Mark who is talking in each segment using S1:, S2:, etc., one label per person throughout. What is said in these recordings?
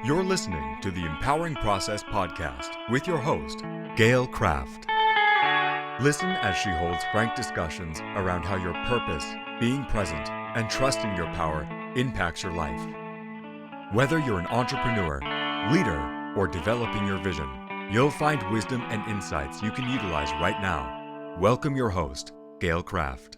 S1: You're listening to the Empowering Process podcast with your host, Gail Kraft. Listen as she holds frank discussions around how your purpose, being present, and trusting your power impacts your life. Whether you're an entrepreneur, leader, or developing your vision, you'll find wisdom and insights you can utilize right now. Welcome your host, Gail Kraft.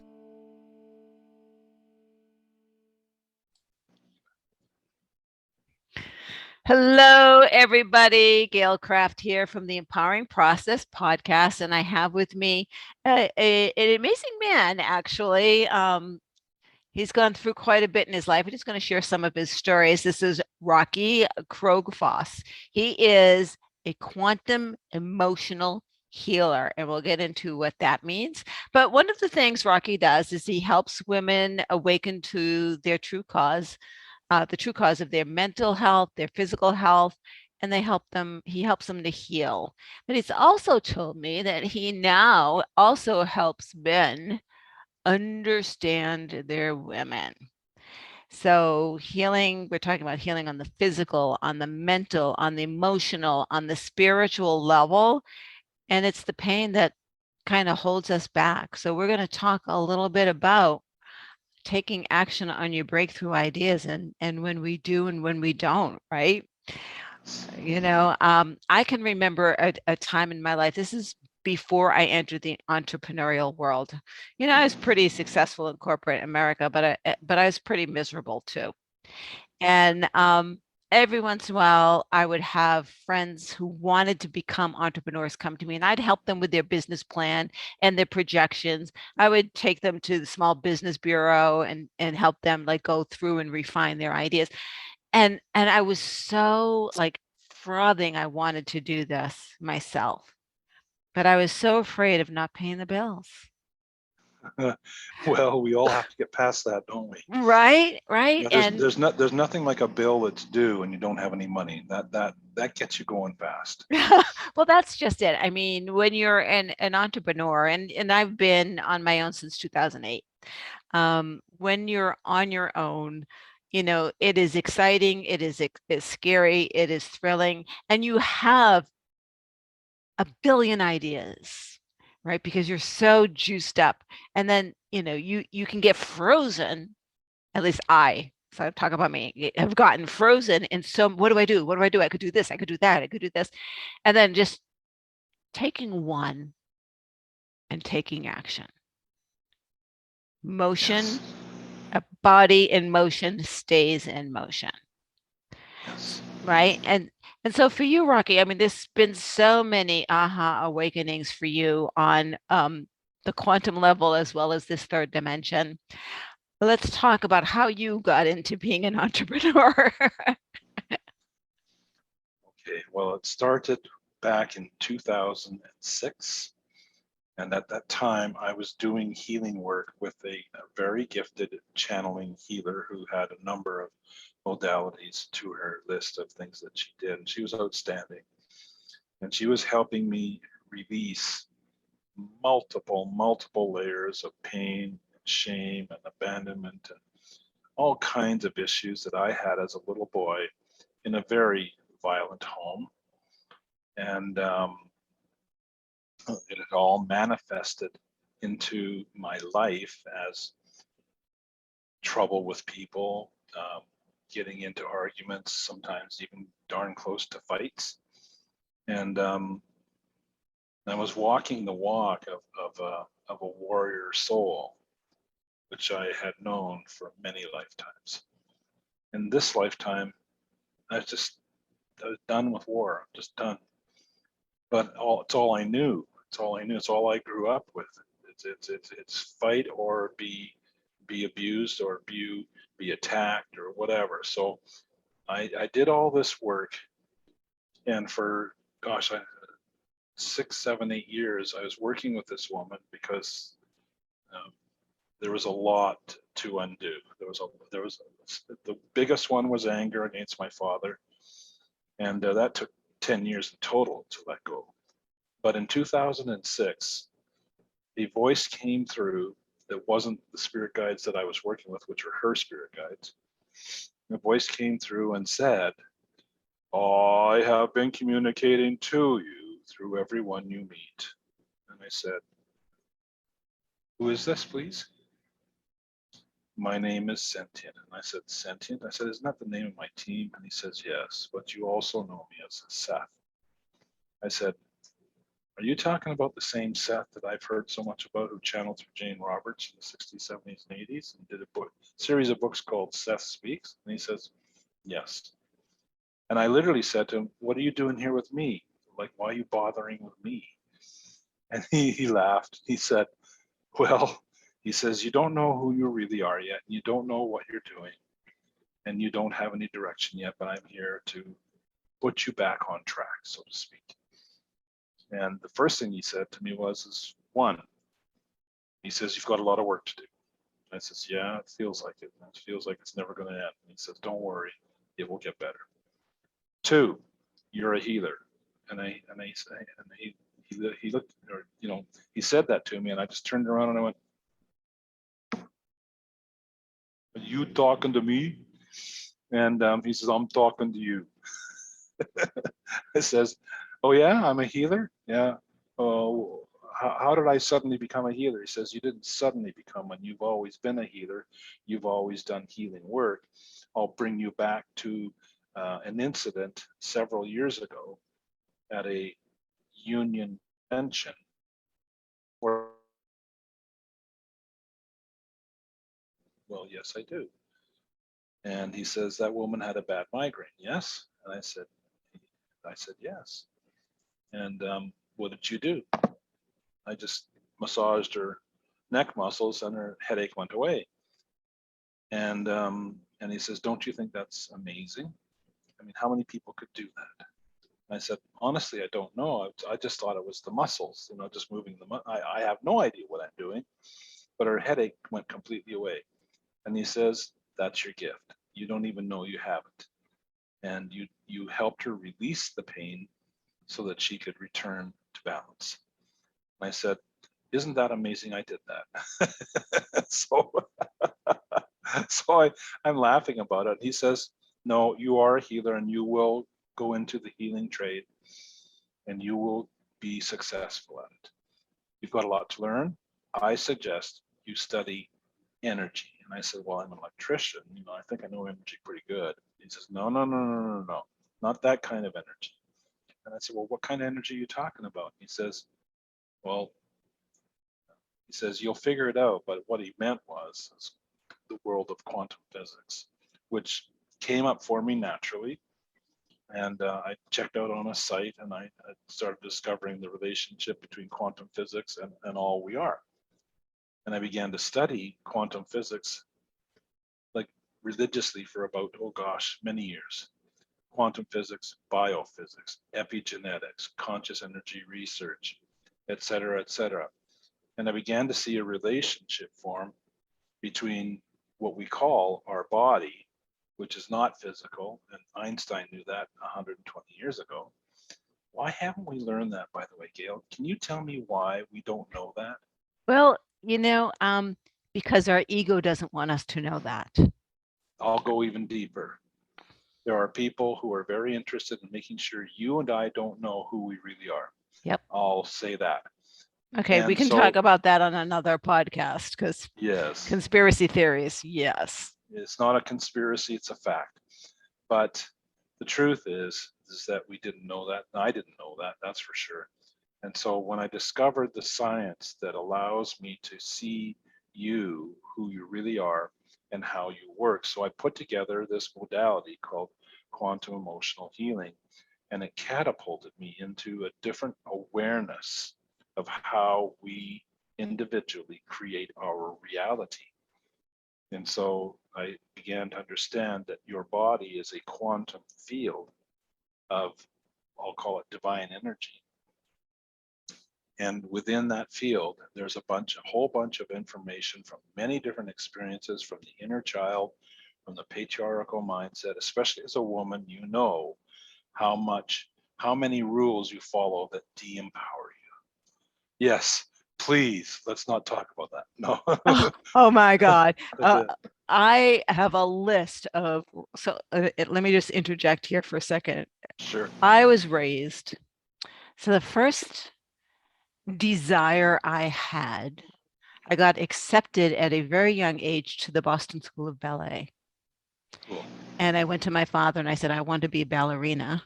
S2: Hello, everybody. Gail Kraft here from the Empowering Process podcast, and I have with me an amazing man. Actually, he's gone through quite a bit in his life, and he's going to share some of his stories. This is Rocky Krogfoss. He is a quantum emotional healer, and we'll get into what that means. But one of the things Rocky does is he helps women awaken to their true cause, the true cause of their mental health, their physical health, and he helps them to heal. But he's also told me that he now also helps men understand their women. So healing, we're talking about healing on the physical, on the mental, on the emotional, on the spiritual level. And it's the pain that kind of holds us back. So we're going to talk a little bit about taking action on your breakthrough ideas and when we do and when we don't, right? I can remember a time in my life. This is before I entered the entrepreneurial world. I was pretty successful in corporate America, but I was pretty miserable too. And every once in a while, I would have friends who wanted to become entrepreneurs come to me, and I'd help them with their business plan and their projections. I would take them to the Small Business Bureau and help them like go through and refine their ideas. And I was so like frothing. I wanted to do this myself, but I was so afraid of not paying the bills.
S3: Well, we all have to get past that, don't we?
S2: Right, right.
S3: Yeah,
S2: And
S3: there's nothing like a bill that's due and you don't have any money. That gets you going fast.
S2: well, that's just it. I mean, when you're an entrepreneur, and I've been on my own since 2008. When you're on your own, it is exciting, it's scary, it is thrilling, and you have a billion ideas, right? Because you're so juiced up. And then, you can get frozen, at least so I talk about me, have gotten frozen. And so what do I do? What do I do? I could do this, I could do that, I could do this. And then just taking one and taking action.
S3: Yes.
S2: Motion, a body in motion stays in motion,
S3: Yes.
S2: right? And so for you, Rocky, I mean, there's been so many aha awakenings for you on the quantum level as well as this third dimension. Let's talk about how you got into being an entrepreneur.
S3: Okay. Well, it started back in 2006. And at that time, I was doing healing work with a very gifted channeling healer who had a number of modalities to her list of things that she did. And she was outstanding. And she was helping me release multiple layers of pain, shame, and abandonment, and all kinds of issues that I had as a little boy in a very violent home. And it had all manifested into my life as trouble with people, getting into arguments, sometimes even darn close to fights. And I was walking the walk of a warrior soul, which I had known for many lifetimes. In this lifetime, I was done with war. I'm just done. But it's all I knew. It's all I knew. It's all I grew up with. It's fight or be abused or be attacked or whatever. So I did all this work, and for gosh, 6, 7, 8 years, I was working with this woman because um, there was a lot to undo. The biggest one was anger against my father, and that took 10 years in total to let go. But in 2006, a voice came through that wasn't the spirit guides that I was working with, which were her spirit guides. The voice came through and said, I have been communicating to you through everyone you meet. And I said, who is this, please? My name is Sentient. And I said, Sentient? I said, isn't that the name of my team? And he says, yes, but you also know me as Seth. I said, are you talking about the same Seth that I've heard so much about, who channeled through Jane Roberts in the 60s, 70s, and 80s and did a series of books called Seth Speaks? And he says, yes. And I literally said to him, what are you doing here with me? Like, why are you bothering with me? And he laughed. He said, well, he says, you don't know who you really are yet. You don't know what you're doing. And you don't have any direction yet, but I'm here to put you back on track, so to speak. And the first thing he said to me was, one, he says, you've got a lot of work to do. I says, yeah, it feels like it. It feels like it's never going to end. And he says, don't worry, it will get better. Two, you're a healer. And he looked, or, he said that to me, and I just turned around and I went, are you talking to me? And he says, I'm talking to you. I says, oh yeah, I'm a healer? Yeah. Oh, how did I suddenly become a healer? He says, you didn't suddenly become one. You've always been a healer. You've always done healing work. I'll bring you back to an incident several years ago at a union convention where, well, yes, I do. And he says, that woman had a bad migraine, yes? And I said, yes. And what did you do? I just massaged her neck muscles and her headache went away. And he says, don't you think that's amazing? I mean, how many people could do that? And I said, honestly, I don't know. I just thought it was the muscles, just moving the I have no idea what I'm doing, but her headache went completely away. And he says, that's your gift. You don't even know you have it. And you helped her release the pain so that she could return to balance. And I said, isn't that amazing? I did that. So I'm laughing about it. He says, no, you are a healer and you will go into the healing trade and you will be successful at it. You've got a lot to learn. I suggest you study energy. And I said, well, I'm an electrician. I think I know energy pretty good. He says, no, not that kind of energy. And I said, well, what kind of energy are you talking about? He says, well, you'll figure it out. But what he meant was the world of quantum physics, which came up for me naturally. And I checked out on a site and I started discovering the relationship between quantum physics and all we are. And I began to study quantum physics like religiously for about, many years. Quantum physics, biophysics, epigenetics, conscious energy research, et cetera, et cetera. And I began to see a relationship form between what we call our body, which is not physical, and Einstein knew that 120 years ago. Why haven't we learned that, by the way, Gail? Can you tell me why we don't know that?
S2: Well, because our ego doesn't want us to know that.
S3: I'll go even deeper. There are people who are very interested in making sure you and I don't know who we really are.
S2: Yep.
S3: I'll say that.
S2: Okay, we can talk about that on another podcast because
S3: yes,
S2: conspiracy theories, yes.
S3: It's not a conspiracy, it's a fact. But the truth is that we didn't know that. And I didn't know that, that's for sure. And so when I discovered the science that allows me to see you, who you really are, and how you work, so I put together this modality called quantum emotional healing, and it catapulted me into a different awareness of how we individually create our reality. And so I began to understand that your body is a quantum field of, I'll call it divine energy. And within that field, there's a whole bunch of information from many different experiences, from the inner child, from the patriarchal mindset, especially as a woman, how many rules you follow that de-empower you. Yes, please, let's not talk about that. No.
S2: Oh my God. I have a list of, let me just interject here for a second.
S3: Sure.
S2: I was raised. So the first desire I had, I got accepted at a very young age to the Boston School of Ballet.
S3: Cool.
S2: And I went to my father and I said, I want to be a ballerina.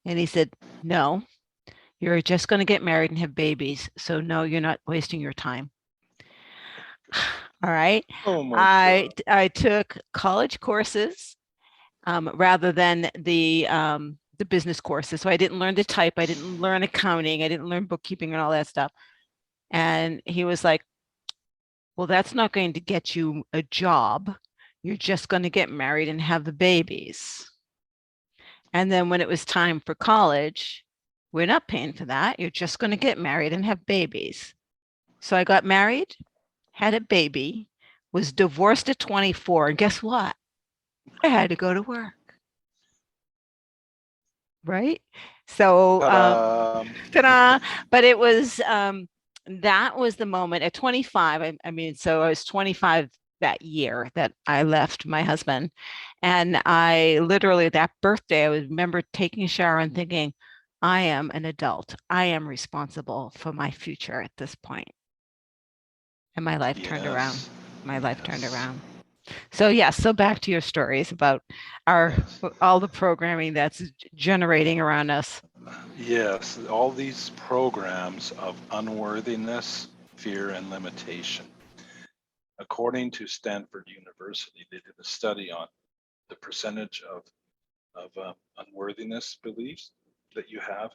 S2: And he said, no, you're just going to get married and have babies. So no, you're not wasting your time. All right.
S3: Oh my God.
S2: I took college courses rather than the business courses. So I didn't learn to type. I didn't learn accounting. I didn't learn bookkeeping and all that stuff. And he was like, well, that's not going to get you a job. You're just going to get married and have the babies. And then when it was time for college, we're not paying for that. You're just going to get married and have babies. So I got married, had a baby, was divorced at 24. And guess what? I had to go to work. Right. So,
S3: Ta-da.
S2: ta-da. But it was, that was the moment at 25. I mean, so I was 25 that year that I left my husband. And I literally, that birthday, I remember taking a shower and thinking, I am an adult. I am responsible for my future at this point. And my life turned around.
S3: Yes.
S2: My life turned
S3: Yes.
S2: around. So yes, so back to your stories about our
S3: Yes.
S2: all the programming that's generating around us.
S3: Yes. All these programs of unworthiness, fear, and limitation. According to Stanford University, they did a study on the percentage of unworthiness beliefs that you have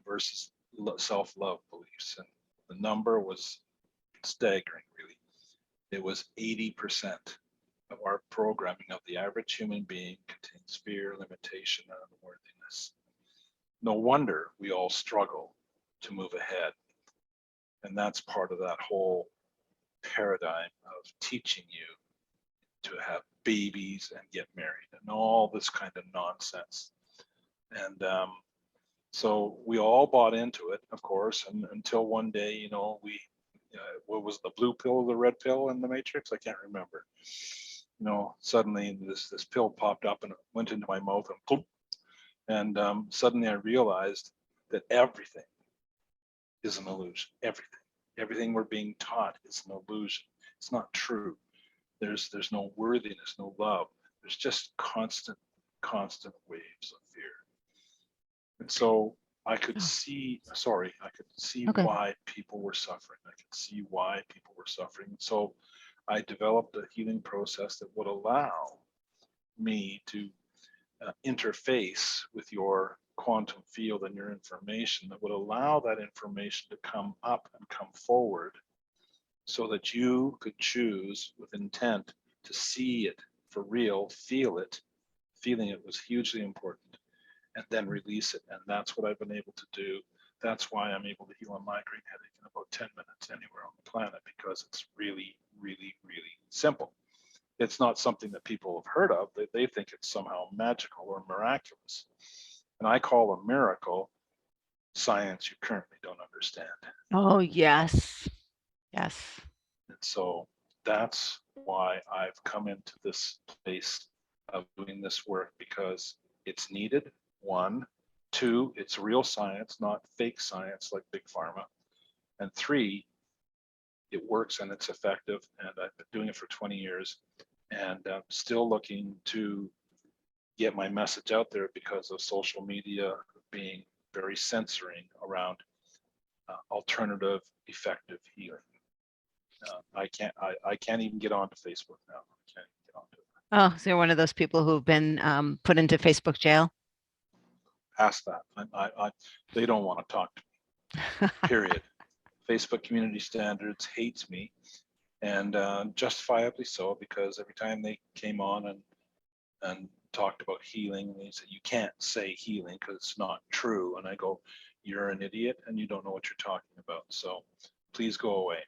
S3: versus self-love beliefs, and the number was staggering. Really, it was 80% of our programming of the average human being contains fear, limitation, and unworthiness. No wonder we all struggle to move ahead, and that's part of that whole paradigm of teaching you to have babies and get married and all this kind of nonsense. And so we all bought into it, of course, and until one day, we, what was the blue pill or the red pill in the Matrix? I can't remember. Suddenly this pill popped up and it went into my mouth and boom, and suddenly I realized that everything is an illusion. Everything we're being taught is an illusion. It's not true. There's no worthiness, no love. There's just constant waves of fear. And so I could see
S2: Okay.
S3: why people were suffering. I could see why people were suffering. So I developed a healing process that would allow me to interface with your quantum field and your information, that would allow that information to come up and come forward so that you could choose with intent to see it for real, feel it. Feeling it was hugely important, and then release it. And that's what I've been able to do. That's why I'm able to heal a migraine headache in about 10 minutes anywhere on the planet, because it's really, really, really simple. It's not something that people have heard of. They think it's somehow magical or miraculous. And I call a miracle science you currently don't understand.
S2: Oh, yes. Yes.
S3: And so that's why I've come into this place of doing this work, because it's needed. One, two, it's real science, not fake science like big pharma. And three, it works and it's effective. And I've been doing it for 20 years, and I'm still looking to get my message out there because of social media being very censoring around alternative effective healing. I can't even get onto Facebook now. I can't even get onto it.
S2: Oh, so you're one of those people who've been put into Facebook jail?
S3: Ask that. They don't want to talk to me, period. Facebook Community Standards hates me, and justifiably so, because every time they came on and talked about healing, they said, you can't say healing because it's not true. And I go, you're an idiot and you don't know what you're talking about. So please go away.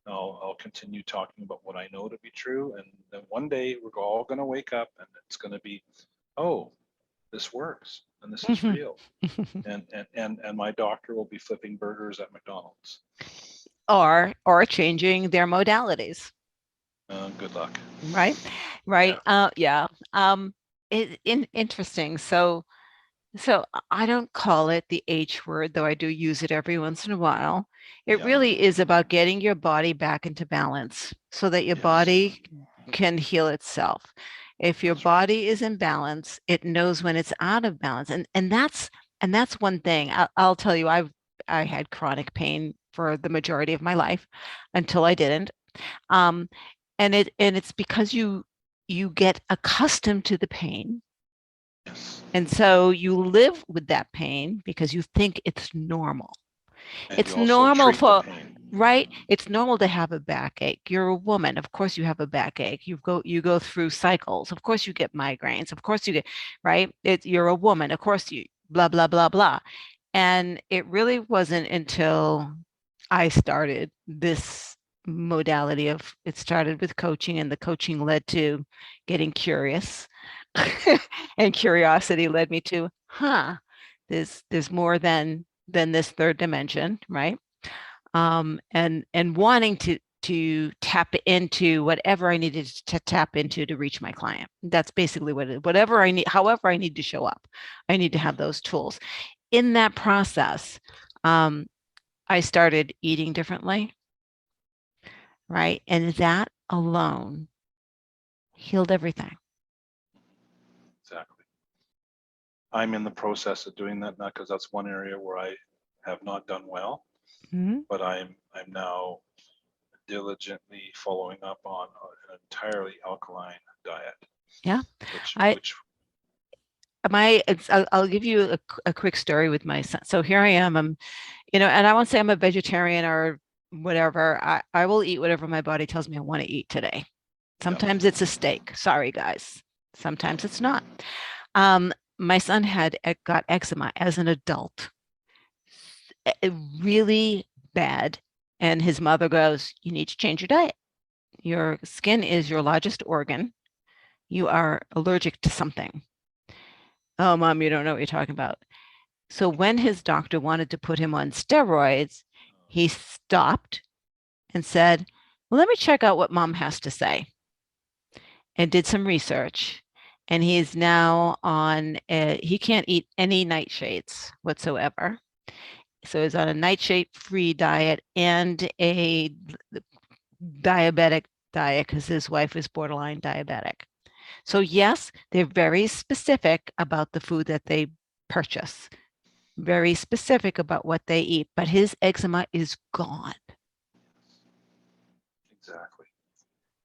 S3: I'll continue talking about what I know to be true. And then one day we're all going to wake up and it's going to be, oh, this works and this is real. And my doctor will be flipping burgers at McDonald's.
S2: Or changing their modalities.
S3: Good luck.
S2: Right. Yeah. Interesting. So So I don't call it the H word, though I do use it every once in a while. It
S3: Yeah.
S2: really is about getting your body back into balance so that your
S3: Yes.
S2: body can heal itself. If your
S3: That's right.
S2: body is in balance, it knows when it's out of balance. And that's one thing. I'll tell you, I had chronic pain for the majority of my life until I didn't. Um, and it's because you get accustomed to the pain.
S3: Yes.
S2: And so you live with that pain because you think it's normal.
S3: And
S2: It's
S3: you also
S2: normal
S3: treat the
S2: for,
S3: pain.
S2: right? It's normal to have a backache. You're a woman. Of course you have a backache. You go through cycles. Of course you get migraines. Of course you get, right? You're a woman. Of course you blah, blah, blah, blah. And it really wasn't until I started this modality of it started with coaching, and the coaching led to getting curious. And curiosity led me to, there's more than this third dimension, right? And wanting to tap into whatever I needed to tap into to reach my client. That's basically what it, whatever I need, however I need to show up, I need to have those tools. In that process, I started eating differently, right? And that alone healed everything.
S3: Exactly. I'm in the process of doing that now because that's one area where I have not done well,
S2: Mhm.
S3: but I'm now diligently following up on an entirely alkaline diet,
S2: Yeah.
S3: which
S2: I
S3: which
S2: I'll give you a quick story with my son. So here I am. And I won't say I'm a vegetarian or whatever. I will eat whatever my body tells me I want to eat today.
S3: yeah,
S2: Sometimes it's a steak. Sorry, guys. Sometimes it's not. Um, my son had got eczema as an adult, really bad. And his mother goes, "You need to change your diet. Your skin is your largest organ. You are allergic to something." Oh, mom, you don't know what you're talking about. So when his doctor wanted to put him on steroids, he stopped and said, "Well, let me check out what mom has to say," and did some research. And he is now he can't eat any nightshades whatsoever. So he's on a nightshade free diet and a diabetic diet because his wife is borderline diabetic. So, yes, they're very specific about the food that they purchase, very specific about what they eat, but his eczema is gone.
S3: exactly.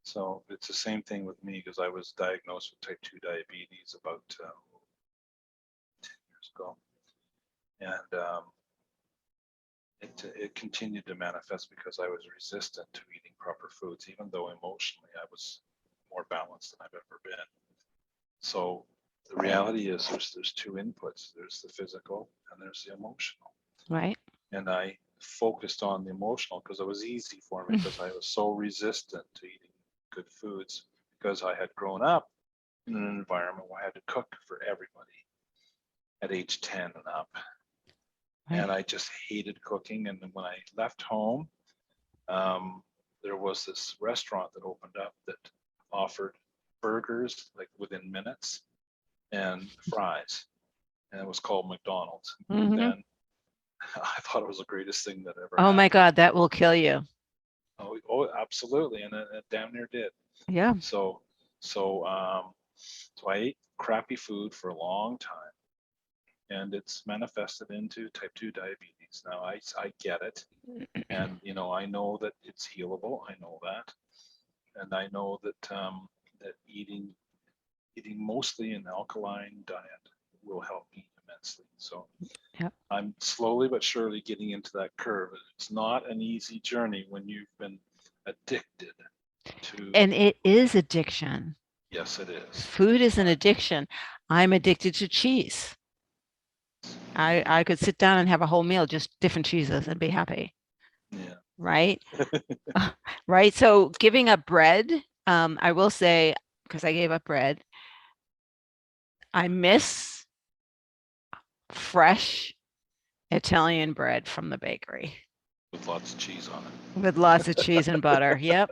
S3: So it's the same thing with me because I was diagnosed with type 2 diabetes about 10 years ago. And it continued to manifest because I was resistant to eating proper foods, even though emotionally I was more balanced than I've ever been. So the reality is there's two inputs. There's the physical and there's the emotional.
S2: Right?
S3: And I focused on the emotional because it was easy for me because I was so resistant to eating good foods because I had grown up in an environment where I had to cook for everybody at age 10 and up.
S2: Right.
S3: And I just hated cooking. And then when I left home, there was this restaurant that opened up that offered burgers like within minutes and fries, and it was called McDonald's.
S2: Mhm.
S3: And I thought it was the greatest thing that ever
S2: Oh my
S3: happened.
S2: God, that will kill you.
S3: Oh, absolutely, and it damn near did.
S2: Yeah.
S3: So, so I ate crappy food for a long time, and it's manifested into type 2 diabetes. Now I get it, and I know that it's healable. I know that, and I know that that eating mostly an alkaline diet will help me immensely. So
S2: Yep.
S3: I'm slowly but surely getting into that curve. It's not an easy journey when you've been addicted to.
S2: And it is addiction.
S3: Yes, it is.
S2: Food is an addiction. I'm addicted to cheese. I could sit down and have a whole meal, just different cheeses, and be happy.
S3: Yeah.
S2: Right? Right. So giving up bread, I will say, because I gave up bread, I miss fresh Italian bread from the bakery
S3: With lots of cheese on it.
S2: with lots of cheese and butter. Yep.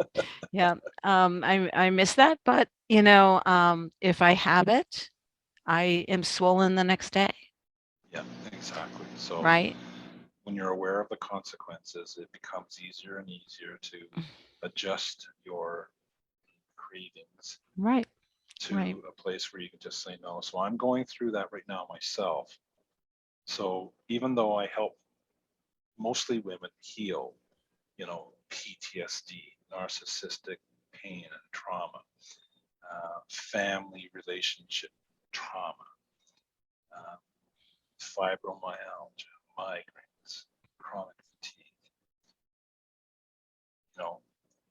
S2: Yep. I miss that, but if I have it, I am swollen the next day.
S3: Yeah, exactly. So
S2: right?
S3: when you're aware of the consequences, it becomes easier and easier to adjust your cravings
S2: Right, right,
S3: to a place where you can just say no. So I'm going through that right now myself. So even though I help mostly women heal, PTSD, narcissistic pain and trauma, family relationship trauma, uh, fibromyalgia, migraines, chronic fatigue,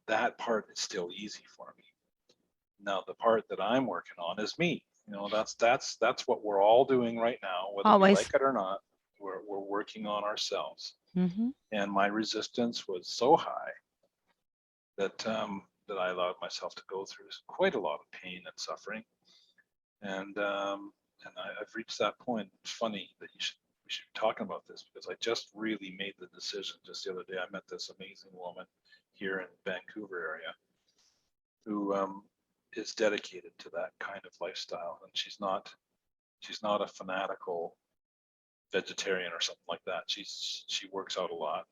S3: that part is still easy for me. Now the part that I'm working on is me. That's what we're all doing right now, whether we like
S2: always.
S3: it or not. We're working on ourselves.
S2: Hmm.
S3: And my resistance was so high that I allowed myself to go through quite a lot of pain and suffering. And I've reached that point. It's funny that we should be talking about this because I just really made the decision just the other day. I met this amazing woman here in Vancouver area who is dedicated to that kind of lifestyle, and she's not a fanatical vegetarian or something like that. She works out a lot,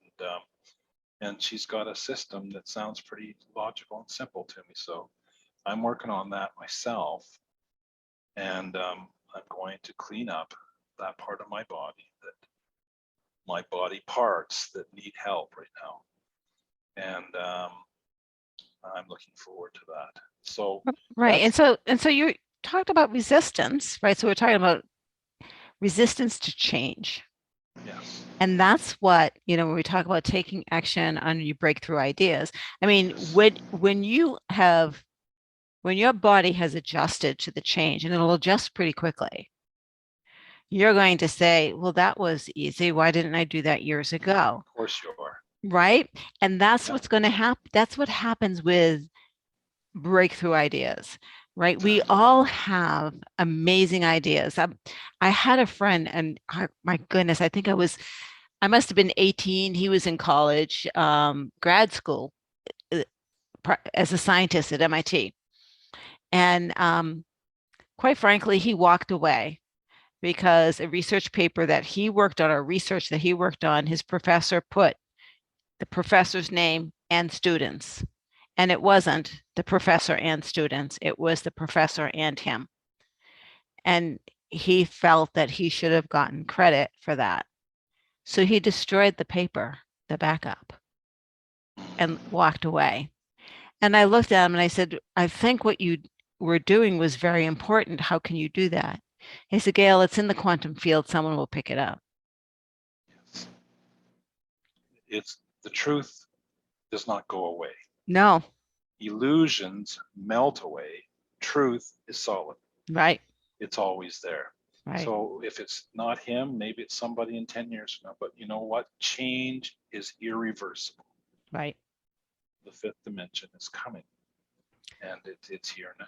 S3: and she's got a system that sounds pretty logical and simple to me. So I'm working on that myself, and I'm going to clean up that part of my body, that my body parts that need help right now, and I'm looking forward to that. So
S2: Right.
S3: that's
S2: And so you talked about resistance, right? So we're talking about resistance to change.
S3: yes,
S2: And that's what, when we talk about taking action on your breakthrough ideas. I mean,
S3: yes,
S2: when your body has adjusted to the change, and it'll adjust pretty quickly, you're going to say, well, that was easy. Why didn't I do that years ago?
S3: of course you are.
S2: Right. And that's
S3: Yeah,
S2: what's going to happen. That's what happens with breakthrough ideas, right? We
S3: exactly.
S2: all have amazing ideas. I had a friend, and my goodness, I must have been 18. He was in college, grad school, uh, as a scientist at MIT. And quite frankly, he walked away because a research paper that he worked on, or research that he worked on, his professor put the professor's name and students. And it wasn't the professor and students, it was the professor and him. And he felt that he should have gotten credit for that. So he destroyed the paper, the backup, and walked away. And I looked at him and I said, I think what you were doing was very important. How can you do that? He said, Gail, it's in the quantum field. Someone will pick it up.
S3: Yes. It's the truth does not go away.
S2: No,
S3: Illusions melt away. Truth is solid.
S2: right,
S3: It's always there.
S2: right,
S3: So if it's not him, maybe it's somebody in 10 years from now. But you know what? Change is irreversible.
S2: right.
S3: The fifth dimension is coming, and it's here now.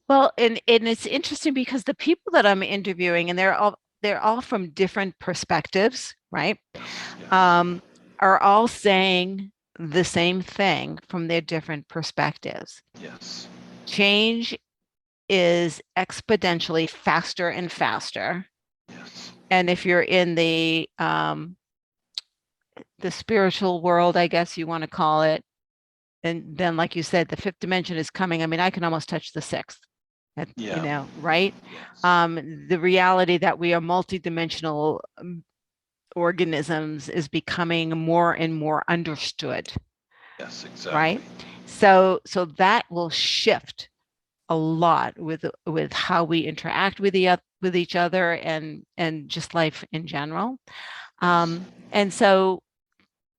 S2: Well, and it's interesting because the people that I'm interviewing, and they're all from different perspectives, right?
S3: Yes, yes,
S2: Um, are all saying the same thing from their different perspectives.
S3: yes,
S2: Change is exponentially faster and faster.
S3: yes,
S2: And if you're in the spiritual world, I guess you want to call it, and then like you said, the fifth dimension is coming. I mean, I can almost touch the sixth,
S3: yeah,
S2: right?
S3: yes,
S2: The reality that we are multidimensional organisms is becoming more and more understood,
S3: yes,
S2: right?
S3: exactly.
S2: So that will shift a lot with how we interact with each other and just life in general.
S3: Yes,
S2: And so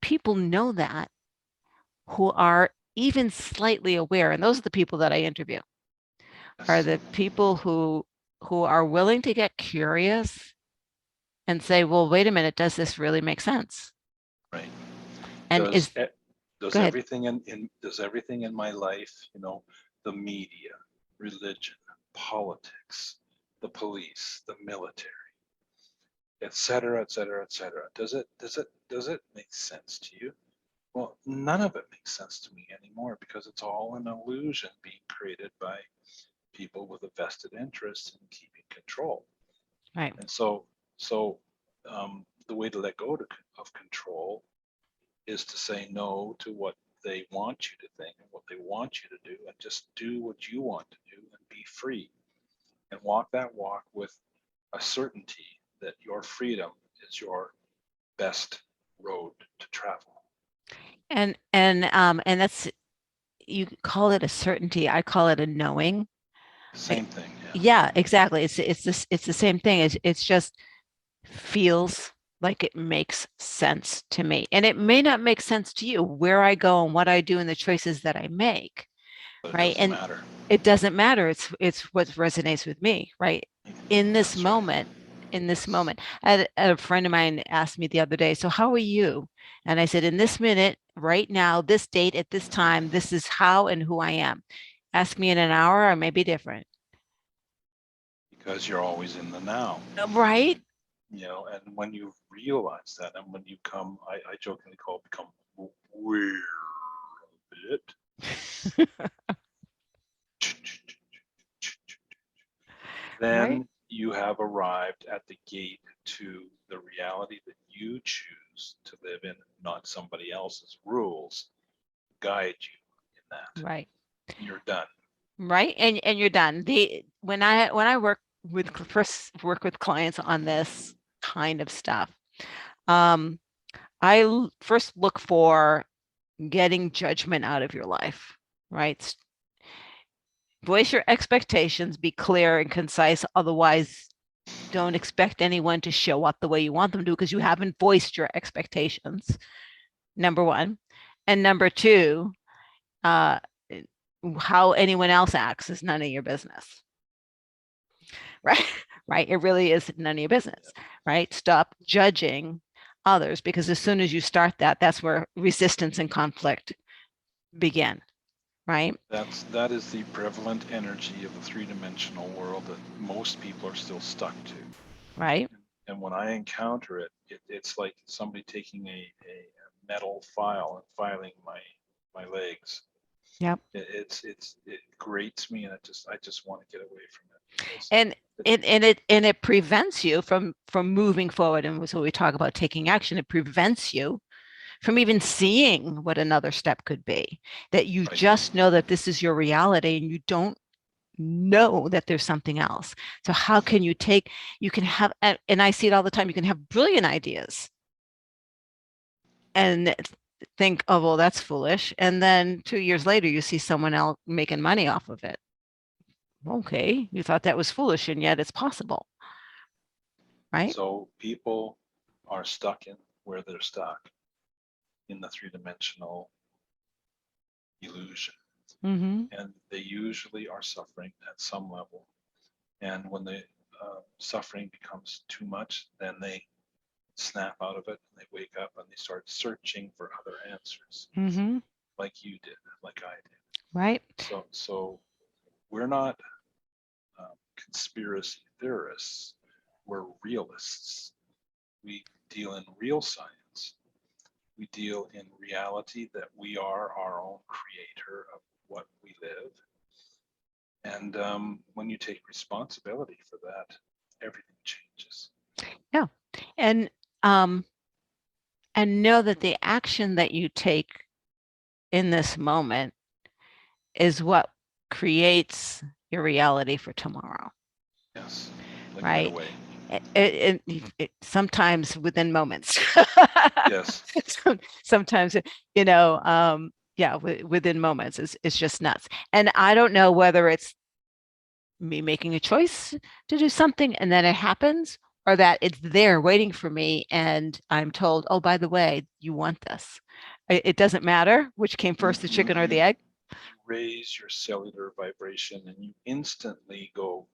S2: people know that, who are even slightly aware, and those are the people that I interview, are
S3: yes,
S2: the people who are willing to get curious and say, well, wait a minute, does this really make sense?
S3: right.
S2: And
S3: Does
S2: is
S3: does
S2: Go ahead.
S3: everything in does everything in my life, the media, religion, politics, the police, the military, et cetera, et cetera, et cetera, does it make sense to you? Well, none of it makes sense to me anymore because it's all an illusion being created by people with a vested interest in keeping control.
S2: Right.
S3: And so So the way to let go of control is to say no to what they want you to think and what they want you to do, and just do what you want to do and be free, and walk that walk with a certainty that your freedom is your best road to travel.
S2: And that's, you call it a certainty, I call it a knowing.
S3: Same thing, yeah.
S2: Yeah, exactly. It's the same thing. It's just feels like it makes sense to me. And it may not make sense to you where I go and what I do and the choices that I make,
S3: But it
S2: right?
S3: doesn't
S2: And
S3: matter.
S2: it doesn't matter. It's what resonates with me, right? In this
S3: That's right.
S2: moment, in this moment. A friend of mine asked me the other day, so how are you? And I said, in this minute, right now, this date at this time, this is how and who I am. Ask me in an hour, I may be different.
S3: Because you're always in the now.
S2: Right?
S3: You know, and when you realize that, and when you come, I jokingly call it become aware of it,
S2: Right?
S3: then you have arrived at the gate to the reality that you choose to live in, not somebody else's rules guide you in that.
S2: Right.
S3: You're done.
S2: Right. And you're done. The when I first work with clients on this kind of stuff, um, first look for getting judgment out of your life, right? Voice your expectations, be clear and concise. Otherwise, don't expect anyone to show up the way you want them to because you haven't voiced your expectations. Number one. And number two, uh, how anyone else acts is none of your business. Right? Right? It really is none of your business, right? Stop judging others, because as soon as you start that, that's where resistance and conflict begin, right?
S3: That is the prevalent energy of the three-dimensional world that most people are still stuck to.
S2: Right?
S3: And when I encounter it's like somebody taking a metal file and filing my legs.
S2: Yep.
S3: It grates me, and I just want to get away from it.
S2: And it prevents you from moving forward. And so we talk about taking action. It prevents you from even seeing what another step could be. That you
S3: Right.
S2: just know that this is your reality, and you don't know that there's something else. So how can you can have, and I see it all the time, you can have brilliant ideas and think, oh, well, that's foolish. And then 2 years later, you see someone else making money off of it. Okay, you thought that was foolish, and yet it's possible, right?
S3: So people are stuck in where they're stuck in the three-dimensional illusion.
S2: Mm-hmm.
S3: And they usually are suffering at some level. And when the suffering becomes too much, then they snap out of it and they wake up and they start searching for other answers,
S2: Mm-hmm.
S3: like you did, like I did.
S2: Right.
S3: So we're not conspiracy theorists. We're realists. We deal in real science. We deal in reality, that we are our own creator of what we live. And when you take responsibility for that, everything changes.
S2: Yeah. And um and know that the action that you take in this moment is what creates your reality for tomorrow.
S3: Yes, like right
S2: Right?
S3: away.
S2: Sometimes within moments.
S3: Yes,
S2: Sometimes, yeah, within moments, it's just nuts. And I don't know whether it's me making a choice to do something and then it happens, or that it's there waiting for me and I'm told, oh, by the way, you want this. It doesn't matter which came first, the chicken or the egg.
S3: you raise your cellular vibration and you instantly go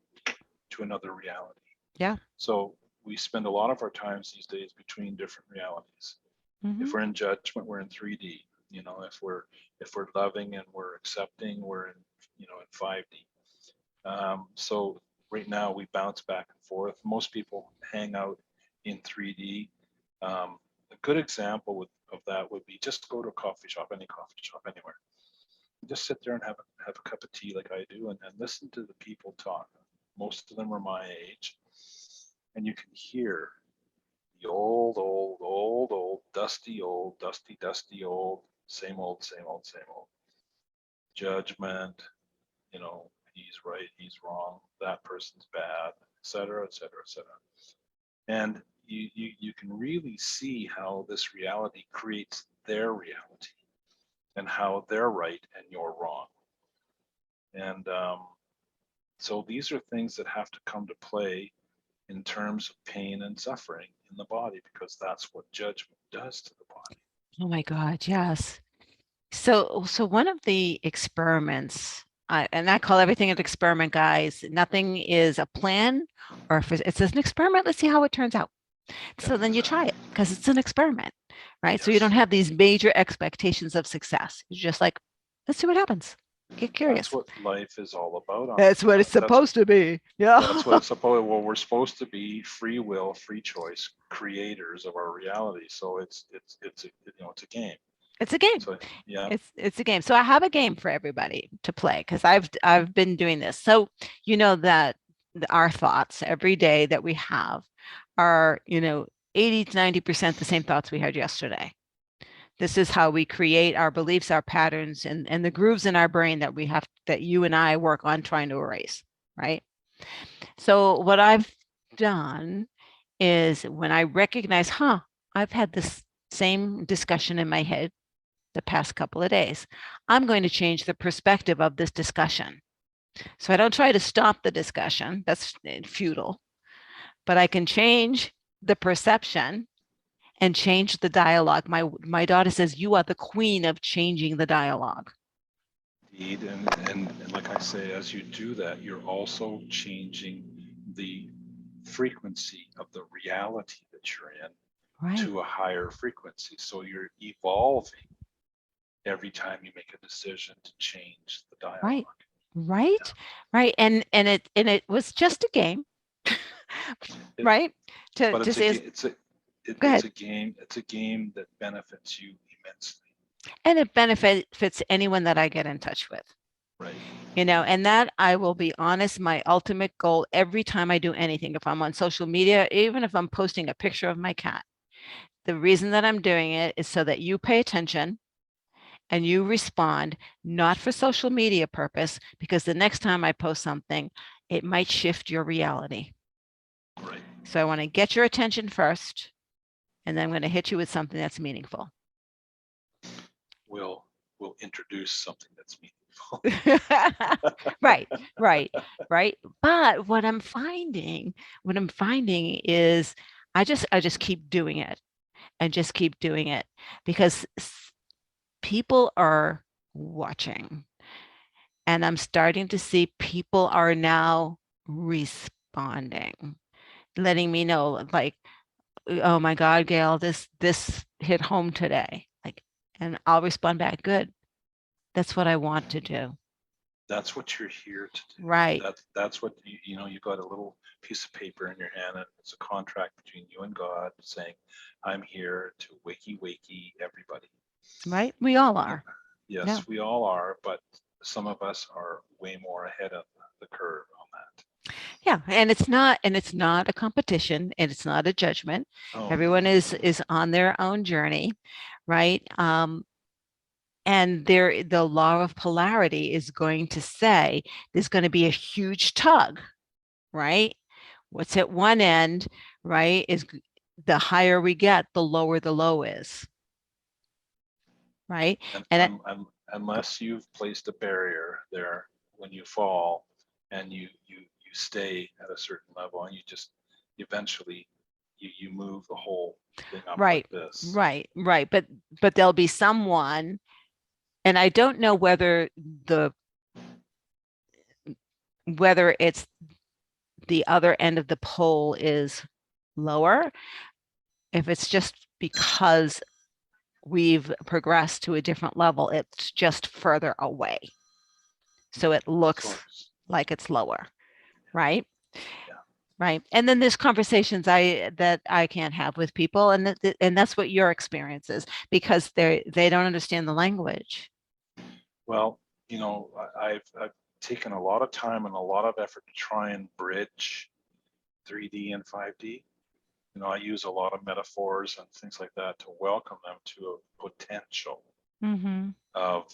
S3: to another reality.
S2: Yeah.
S3: So we spend a lot of our times these days between different realities.
S2: Mm-hmm.
S3: If we're in judgment, we're in 3D. If we're loving and we're accepting, we're in in 5D. So right now we bounce back and forth. Most people hang out in 3D. A good example of that would be just go to a coffee shop, any coffee shop, anywhere. Just sit there and have a cup of tea like I do, and listen to the people talk. Most of them are my age, and you can hear the dusty old, same old, same old, same old judgment, he's right, he's wrong, that person's bad, et cetera, et cetera, et cetera. And you can really see how this reality creates their reality and how they're right and you're wrong. And so these are things that have to come to play in terms of pain and suffering in the body, because that's what judgment does to the body.
S2: Oh my God, yes. So one of the experiments, and I call everything an experiment, guys. Nothing is a plan, or if it's an experiment, let's see how it turns out. So then you try it because it's an experiment, right? So you don't
S3: Yes.
S2: have these major expectations of success. You're just like, let's see what happens. Get curious.
S3: That's what life is all about.
S2: That's what it's supposed to be. Yeah.
S3: That's what it's supposed. Well, we're supposed to be free will, free choice, creators of our reality. So it's a game.
S2: It's a game.
S3: So yeah,
S2: It's a game. So I have a game for everybody to play because I've been doing this. So you know that our thoughts every day that we have are 80 to 90% the same thoughts we had yesterday. This is how we create our beliefs, our patterns, and the grooves in our brain that you and I work on trying to erase, right? So what I've done is when I recognize, I've had this same discussion in my head the past couple of days, I'm going to change the perspective of this discussion. So I don't try to stop the discussion. That's futile. But I can change the perception and change the dialogue. My daughter says, you are the queen of changing the dialogue.
S3: indeed, and like I say, as you do that, you're also changing the frequency of the reality that you're in to a higher frequency. So you're evolving every time you make a decision to change the dialogue.
S2: Right. And it was just a game, right?
S3: But it's a game that benefits you immensely.
S2: And it benefits anyone that I get in touch with.
S3: Right.
S2: And that, I will be honest, my ultimate goal every time I do anything, if I'm on social media, even if I'm posting a picture of my cat, the reason that I'm doing it is so that you pay attention and you respond, not for social media purpose, because the next time I post something, it might shift your reality.
S3: Right.
S2: So I want to get your attention first, and then I'm going to hit you with something that's meaningful.
S3: We'll introduce something that's meaningful.
S2: Right. But what I'm finding is I just keep doing it and just keep doing it because people are watching, and I'm starting to see people are now responding, letting me know, like, oh my God, Gail, this hit home today. Like, and I'll respond back, good. That's what I want to do.
S3: That's what you're here to do.
S2: Right.
S3: That's what you got a little piece of paper in your hand, and it's a contract between you and God saying, I'm here to wakey everybody.
S2: Right. We all are.
S3: Yes, we all are, but some of us are way more ahead of the curve on that.
S2: Yeah, and it's not a competition, and it's not a judgment.
S3: Oh.
S2: Everyone is on their own journey, right? And the law of polarity is going to say there's going to be a huge tug, right? What's at one end, right, is the higher we get, the lower the low is, right?
S3: And unless you've placed a barrier there when you fall, and you stay at a certain level, and you just eventually you move the whole thing up like this.
S2: Right. But there'll be someone, and I don't know whether it's the other end of the pole is lower, if it's just because we've progressed to a different level, it's just further away. So it looks like it's lower, right?
S3: Yeah.
S2: Right. And then there's conversations that I can't have with people, and that's what your experience is, because they don't understand the language.
S3: Well, I've taken a lot of time and a lot of effort to try and bridge 3D and 5D. You know, I use a lot of metaphors and things like that to welcome them to a potential of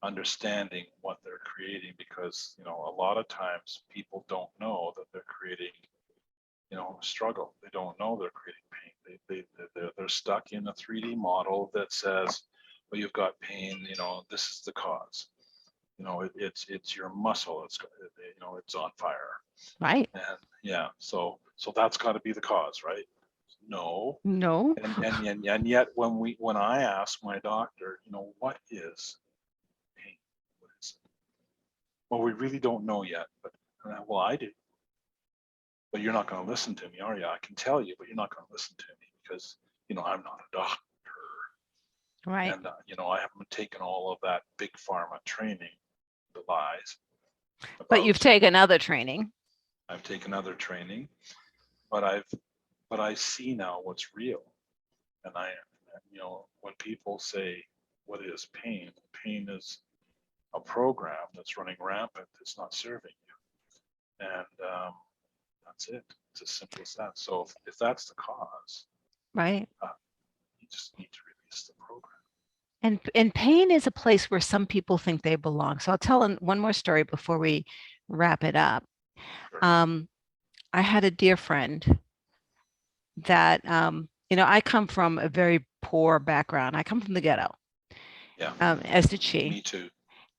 S3: understanding what they're creating, because, you know, a lot of times people don't know that they're creating, you know, struggle. They don't know they're creating pain. They're stuck in a 3D model that says, well, you've got pain, you know, this is the cause. You know, it's your muscle. You know, it's on fire.
S2: Right.
S3: And yeah, so that's got to be the cause, right? No.
S2: No.
S3: And yet when I ask my doctor, you know, what is pain? What is it? Well, we really don't know yet, but well, I do. But you're not going to listen to me, are you? I can tell you, but you're not going to listen to me because, you know, I'm not a doctor.
S2: Right.
S3: And, you know, I haven't taken all of that big pharma training, the lies.
S2: But you've taken other training.
S3: I've taken other training, but I see now what's real. And you know, when people say, what is pain? Pain is a program that's running rampant. It's not serving you. And that's it. It's as simple as that. So if that's the cause,
S2: right,
S3: you just need to release the program.
S2: And pain is a place where some people think they belong. So I'll tell one more story before we wrap it up.
S3: Sure.
S2: I had a dear friend that, you know, I come from a very poor background. I come from the ghetto.
S3: Yeah.
S2: As did she.
S3: Me too.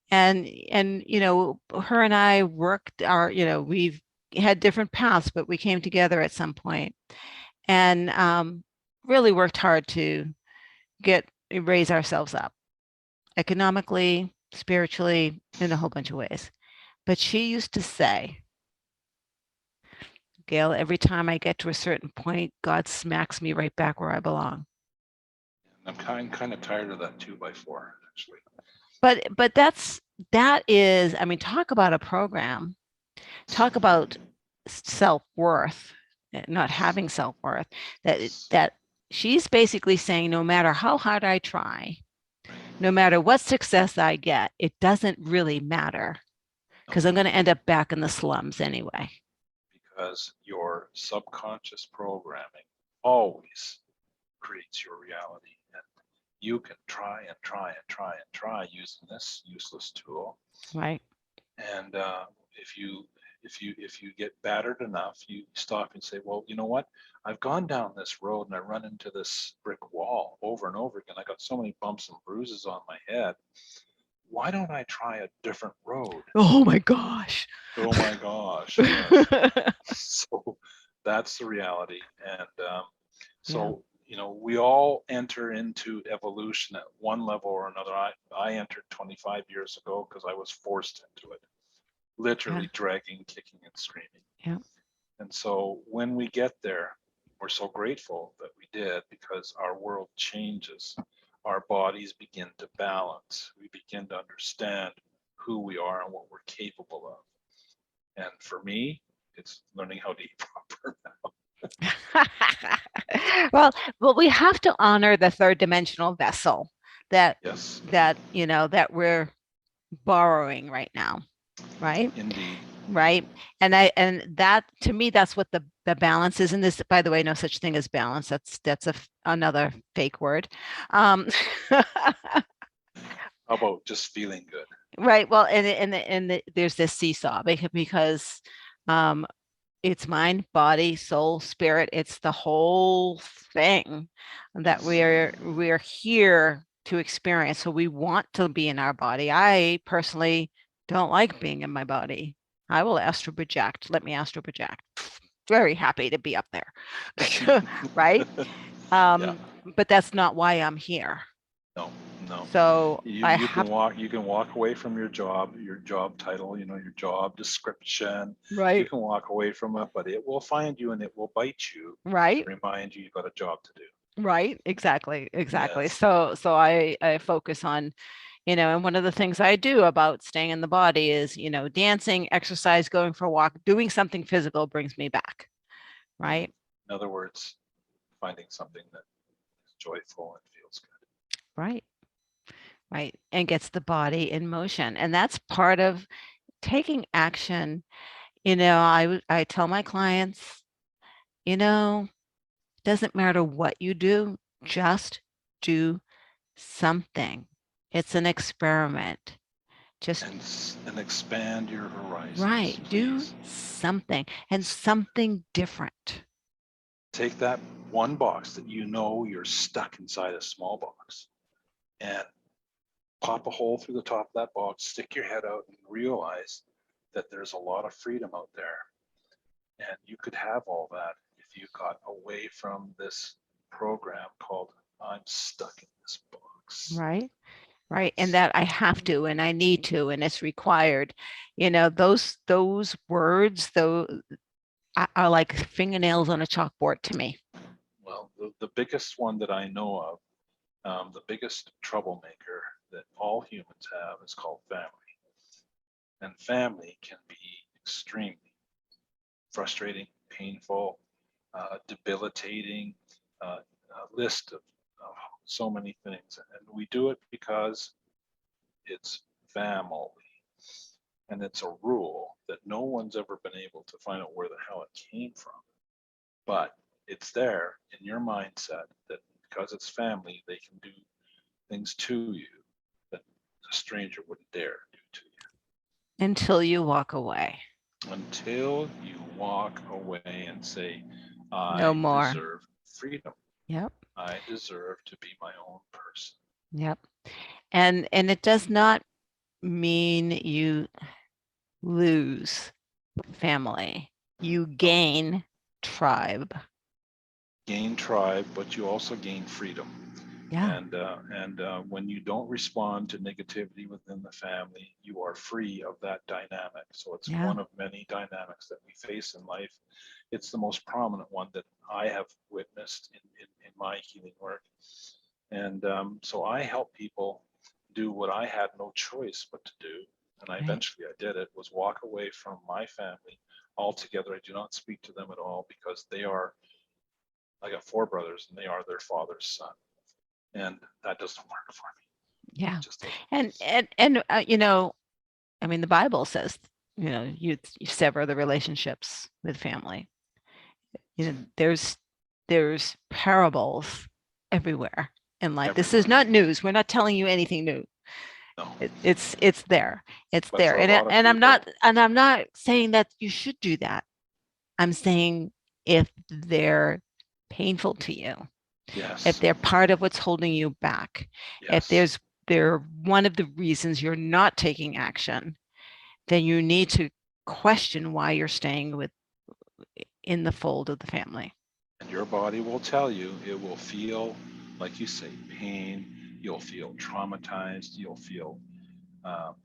S2: And you know, her and I worked you know, we've had different paths, but we came together at some point and really worked hard to raise ourselves up economically, spiritually, in a whole bunch of ways. But she used to say, Gail, every time I get to a certain point, God smacks me right back where I belong.
S3: I'm kind of tired of that 2x4, actually.
S2: But that is, I mean, talk about a program. Talk about self-worth, not having self-worth. That she's basically saying, no matter how hard I try, no matter what success I get, it doesn't really matter because I'm going to end up back in the slums anyway.
S3: Because your subconscious programming always creates your reality. And you can try and try and try and try using this useless tool.
S2: Right.
S3: And if you get battered enough, you stop and say, well, you know what? I've gone down this road and I run into this brick wall over and over again. I got so many bumps and bruises on my head. Why don't I try a different road?
S2: Oh my gosh.
S3: Oh my gosh. Yes. So that's the reality. And so, you know, we all enter into evolution at one level or another. I entered 25 years ago because I was forced into it, literally dragging, kicking, and screaming.
S2: Yeah.
S3: And so when we get there, we're so grateful that we did, because our world changes. Our bodies begin to balance. We begin to understand who we are and what we're capable of. And for me, it's learning how to eat proper now.
S2: well, we have to honor the third dimensional vessel that you know that we're borrowing right now, right?
S3: Indeed.
S2: Right. And that, to me, that's what the balance is in this. By the way, no such thing as balance. That's another fake word.
S3: How about just feeling good?
S2: Right. Well, and there's this seesaw because it's mind, body, soul, spirit. It's the whole thing that we're here to experience. So we want to be in our body. I personally don't like being in my body. I will astral project. Let me astral project. Very happy to be up there. Right. But that's not why I'm here.
S3: No.
S2: So
S3: you can walk away from your job title, you know, your job description.
S2: Right.
S3: You can walk away from it, but it will find you and it will bite you.
S2: Right.
S3: To remind you got a job to do.
S2: Right. Exactly. Yes. So I focus on, you know, and one of the things I do about staying in the body is, you know, dancing, exercise, going for a walk, doing something physical brings me back. Right.
S3: In other words, finding something that is joyful and feels good.
S2: Right. Right. And gets the body in motion. And that's part of taking action. You know, I tell my clients, doesn't matter what you do, just do something. It's an experiment. Just
S3: And expand your horizons,
S2: right, do
S3: please.
S2: something and something different.
S3: Take that one box that you know you're stuck inside a small box and pop a hole through the top of that box, stick your head out and realize that there's a lot of freedom out there. And you could have all that if you got away from this program called I'm stuck in this box.
S2: Right. Right. And that I have to, and I need to, and it's required. Those words, though, are like fingernails on a chalkboard to me.
S3: Well, the biggest one that I know of, the biggest troublemaker that all humans have is called family. And family can be extremely frustrating, painful, debilitating, a list of so many things. And we do it because it's family. And it's a rule that no one's ever been able to find out where the hell it came from. But it's there in your mindset that because it's family, they can do things to you that a stranger wouldn't dare do to you.
S2: Until you walk away.
S3: Until you walk away and say,
S2: No
S3: I
S2: more.
S3: deserve freedom.
S2: Yep.
S3: I deserve to be my own person.
S2: Yep. And it does not mean you lose family. You gain tribe.
S3: Gain tribe, but you also gain freedom.
S2: Yeah.
S3: And when you don't respond to negativity within the family, you are free of that dynamic. So it's
S2: Yeah.
S3: one of many dynamics that we face in life. It's the most prominent one that I have witnessed in my healing work. And so I help people do what I had no choice but to do. And
S2: Right.
S3: eventually I did it, was walk away from my family altogether. I do not speak to them at all because I got 4 brothers and they are their father's son. And that doesn't work for me.
S2: Yeah.
S3: It just doesn't.
S2: And I mean, the Bible says, you sever the relationships with family. There's parables everywhere in life. This is
S3: Everywhere.
S2: not news. We're not telling you anything new.
S3: No.
S2: It's there. It's
S3: But
S2: there.
S3: for a lot of
S2: And
S3: people,
S2: I'm not saying that you should do that. I'm saying if they're painful to you, if
S3: yes,
S2: they're part of what's holding you back, if
S3: yes.
S2: they're one of the reasons you're not taking action, then you need to question why you're staying in the fold of the family.
S3: And your body will tell you, it will feel, like you say, pain. You'll feel traumatized. You'll feel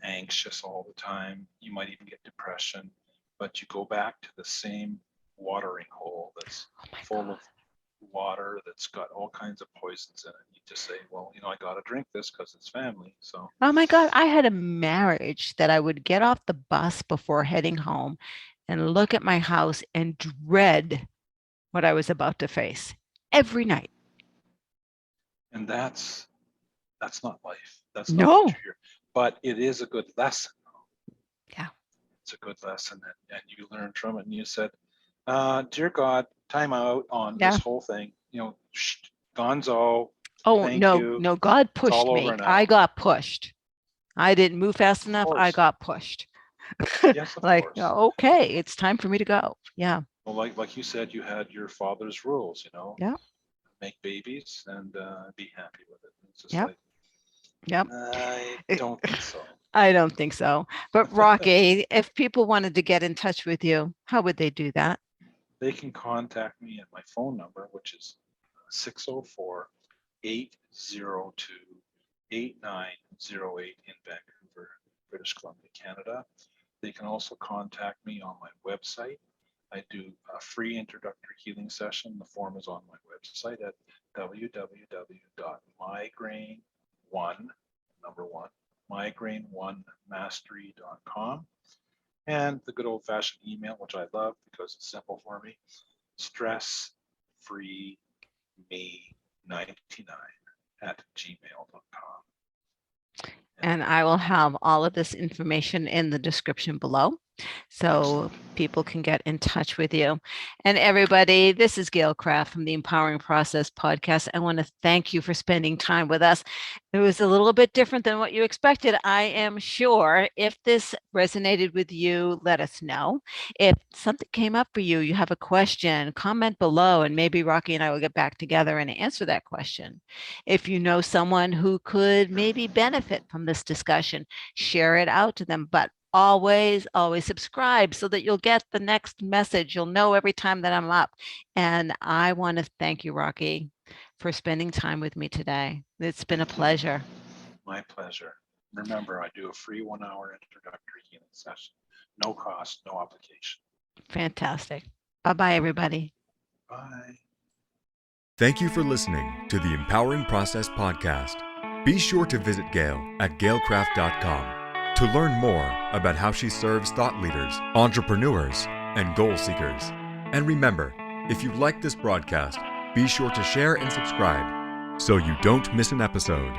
S3: anxious all the time. You might even get depression. But you go back to the same watering hole that's
S2: Oh my
S3: full
S2: God.
S3: of water that's got all kinds of poisons in it. You just say, well, I got to drink this because it's family. So,
S2: Oh my God. I had a marriage that I would get off the bus before heading home and look at my house and dread what I was about to face every night.
S3: and that's not life. That's not what
S2: No.
S3: you're here. But it is a good lesson.
S2: Yeah.
S3: It's a good lesson, and you learned from it. And you said, "Dear God, time out on
S2: Yeah.
S3: this whole thing. Gonzo,
S2: Oh,
S3: thank
S2: no,
S3: you.
S2: no. God
S3: It's all
S2: pushed
S3: over
S2: me. I
S3: now."
S2: got pushed. I didn't move fast
S3: Of
S2: enough. I
S3: course,
S2: got pushed.
S3: yes, of
S2: Like,
S3: course.
S2: okay, it's time for me to go. Yeah.
S3: Well, like you said, you had your father's rules.
S2: Yeah.
S3: Make babies and be happy with it. It's just
S2: Yep.
S3: like
S2: Yep.
S3: I don't think so.
S2: I don't think so. But Rocky, if people wanted to get in touch with you, how would they do that?
S3: They can contact me at my phone number, which is 604 802 8908 in Vancouver, British Columbia, Canada. They can also contact me on my website. I do a free introductory healing session. The form is on my website at www.migraine1, number one, migraine1mastery.com. And the good old fashioned email, which I love because it's simple for me, stress free me 99 at gmail.com.
S2: And I will have all of this information in the description below. so people can get in touch with you. And everybody, this is Gail Kraft from the Empowering Process podcast. I want to thank you for spending time with us. It was a little bit different than what you expected, I am sure. If this resonated with you, let us know. If something came up for you, you have a question, comment below, and maybe Rocky and I will get back together and answer that question. If you know someone who could maybe benefit from this discussion, share it out to them. But always subscribe so that you'll get the next message. You'll know every time that I'm up. And I want to thank you, Rocky, for spending time with me today. It's been a pleasure.
S3: My pleasure. Remember, I do a free 1-hour introductory healing session. No cost, no obligation.
S2: Fantastic. Bye-bye, everybody.
S3: Bye.
S1: Thank you for listening to the Empowering Process podcast. Be sure to visit Gail at gailcraft.com to learn more about how she serves thought leaders, entrepreneurs, and goal seekers. And remember, if you like this broadcast, be sure to share and subscribe so you don't miss an episode.